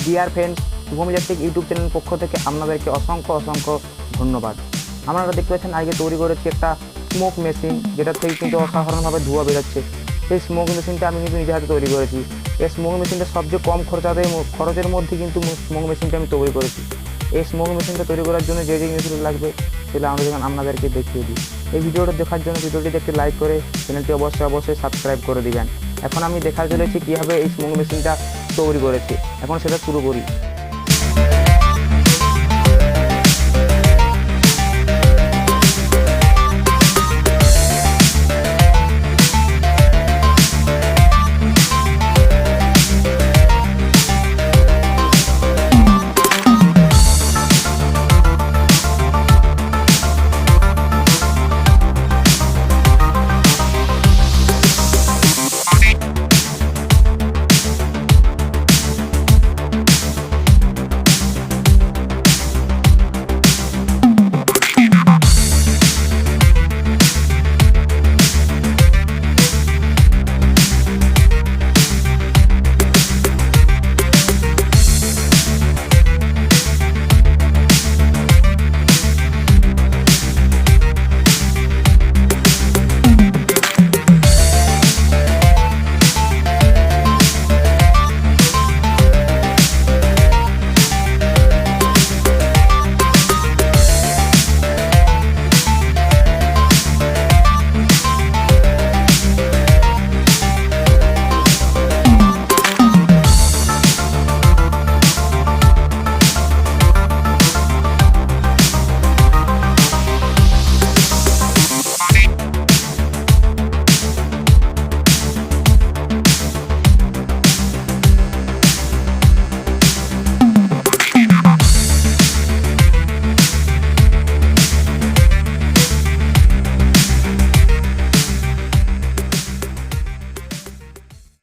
Dear friends, Shubham electric YouTube চ্যানেলের পক্ষ থেকে আপনাদেরকে অসংখ্য অসংখ্য ধন্যবাদ। আপনারা দেখতে পাচ্ছেন আজকে তৈরি করেছি একটা স্মোক মেশিন, যেটা থেকে কিন্তু অসাধারণভাবে ধোঁয়া বেরোচ্ছে। এই স্মোক মেশিনটা আমি কিন্তু নিজের হাতে তৈরি করেছি। এই স্মোক মেশিনটা সবচেয়ে কম খরচের মধ্যে কিন্তু স্মোক মেশিনটা আমি তৈরি করেছি। এই স্মোক মেশিনটা তৈরি করার জন্য যে জিনিসগুলো লাগবে সেগুলো আমরা যখন আপনাদেরকে দেখিয়ে দিই। এই ভিডিওটা দেখার জন্য ভিডিওটিতে একটি লাইক করে চ্যানেলটি অবশ্যই সাবস্ক্রাইব করে দিবেন। এখন আমি দেখা চলেছি কীভাবে এই স্মোক মেশিনটা তৈরি করেছি। এখন সেটা শুরু করি।